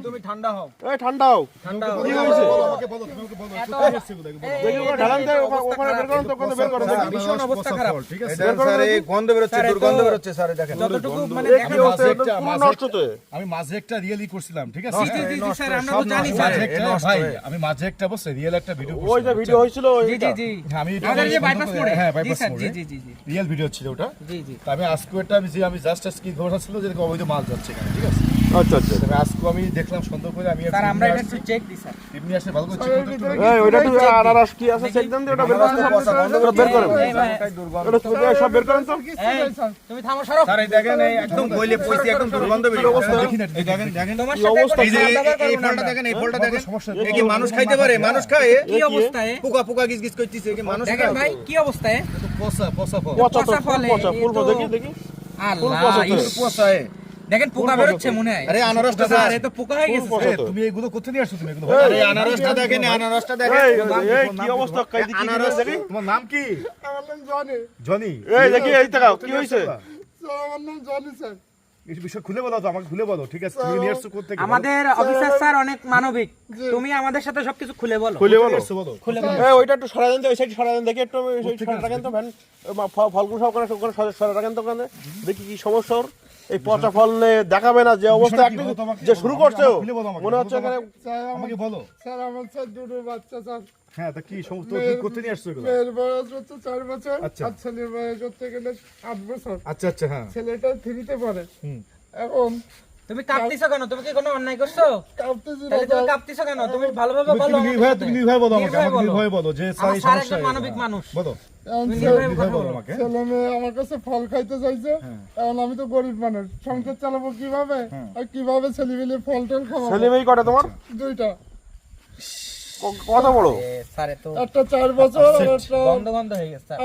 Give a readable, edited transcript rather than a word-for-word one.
তুমি ঠান্ডা হও, ঠান্ডা হও। কি হয়েছে? ভীষণ অবস্থা খারাপ। ঠিক আছে স্যার, এই গন্ধ বেরোচ্ছে, দুর্গন্ধ বেরোচ্ছে স্যার, দেখেন। যতটুকু মানে আমি মাঝে একটা রিয়েলি করছিলাম, ঠিক আছে? জি জি জি স্যার, আমরা তো জানি স্যার। ভাই আমি মাঝে একটা বসে রিয়েল একটা ভিডিও করছিলাম। ওই যে ভিডিও হয়েছিল জি জি জি, আমি আমাদের যে বাইপাস মোড়ে। হ্যাঁ, জি বাইপাস স্যার, মোড়ে। জি জি জি জি রিয়েল ভিডিও ছিল ওটা। জি জি। তো আমি আজকে এটা আমি জাস্ট কি ঘটনা ছিল যে অবৈধ মাল যাচ্ছে এখানে, ঠিক আছে? আচ্ছা আচ্ছা। তবে আজকে আমি দেখলাম সন্দেহ করে আমি স্যার আমরা এটা একটু চেক দিই স্যার। এমনি আসলে ভালো করে চেক করতে একটু ওইটা একটু আনারস কি আছে চেক দেন, ওটা বের করেন, ওটা বের করেন, এই ভাই, ওটা সব বের করেন তো। এই, তুমি থামো সরো। স্যার, এই দেখেন, এই একদম গইলে পয়সা, একদম দুর্গন্ধ বেরোচ্ছে। দেখি না, এই দেখেন, দেখেন তোমার কি সাথে অবস্থা? এই যে এই ফলটা দেখেন, এই ফলটা দেখেন। সমস্যা এ কি মানুষ খাইতে পারে? মানুষ খায়? কি অবস্থা এ? পোকা পোকা গিজ গিজ করতেছে, কি মানুষ দেখেন খায়? ভাই কি অবস্থা এ? পচা পচা ফল। পচা তো, পচা ফল, পচা ফুল, এই তো- দেখি দেখি। আল্লাহ, পচা তো। ইস, পচা এ। দেখেন পোকা বেরোচ্ছে মনে হয়। আরে আনারসটা স্যার স্যার, এ তো পোকা হয়ে গেছে পচা স্যার। তো। তুমি এগুলো কোথা নিয়ে আসছো? তুমি এগুলো আরে আনারসটা দেখেন, আনারসটা দেখেন। এই কি অবস্থা, কাই দেখি আনারস। দেখি। তোমার নাম কি? আমার নাম জনি। জনি। এই দেখি, এই তাকাও, কি হয়েছে? স্যার আমার নাম জনি স্যার। এই বিষয় খুলে বলো তো, আমাকে খুলে বলো, ঠিক আছে? তুমি নিয়ে আসছো কোথা থেকে? আমাদের অফিসার স্যার অনেক মানবিক, তুমি আমাদের সাথে সবকিছু খুলে বলো। খুলে বলো। বলো। খুলে বলো। এই ওইটা একটু সরাই দেন তো, ওই সাইড সরাই দেন দেখি একটু, ওই সাইড সরাই রাখেন তো, ভ্যান ফলগুলো সব ওখানে সরাই রাখেন তো, ওখানে দেখি কি সমস্যা ওর। এই পচা ফল দেখাবে না যে অবস্থা, বিষয়টা কি একটু বলো তো আমাকে? যে শুরু করছে ও, খুলে বলো আমাকে, মনে হচ্ছে বলো তো এখানে স্যার আমাকে বলো। স্যার আমার স্যার দুটো বাচ্চা স্যার। হ্যাঁ, তা কি সমস্ত তুমি কোথা নিয়ে আসছো এগুলো? মেয়ের বয়স হচ্ছে 4 বছর, আচ্ছা। আর ছেলের বয়স হচ্ছে গেলে 8 বছর। আচ্ছা আচ্ছা, হ্যাঁ। ছেলেটা 3-তে পড়ে। হুম। এখন তুমি কাঁপতিছো কেন? তুমি কি কোনো অন্যায় করছো? কাঁপতেছি না তাহলে তুমি স্যার। কাঁপতিছো কেন? তুমি ভালোভাবে তুমি বলো আমাদের নির্ভয়, সাথে। তুমি নির্ভয় বলো আমাকে, নির্ভয়ে আমাকে বলো। নির্ভয় বলো যে স্যার আমার এই স্যার সমস্যা একজন মানবিক মানুষ। বলো। এখন তুমি ছেলে- নির্ভয়ে নির্ভয় বলো আমাকে। ছেলে মেয়ে আমার কাছে ফল খাইতে চাইছে। এখন আমি তো গরিব মানুষ, সংসার চালাবো কিভাবে? আর কিভাবে ছেলে মেয়ে ফল টল খাওয়াবো? ছেলে মেয়ে কটা তোমার? 2টা। কত বড়? এ, স্যার এ তো একটা 4 বছর আর একটা গন্ধ গন্ধ হয়ে গেছে স্যার।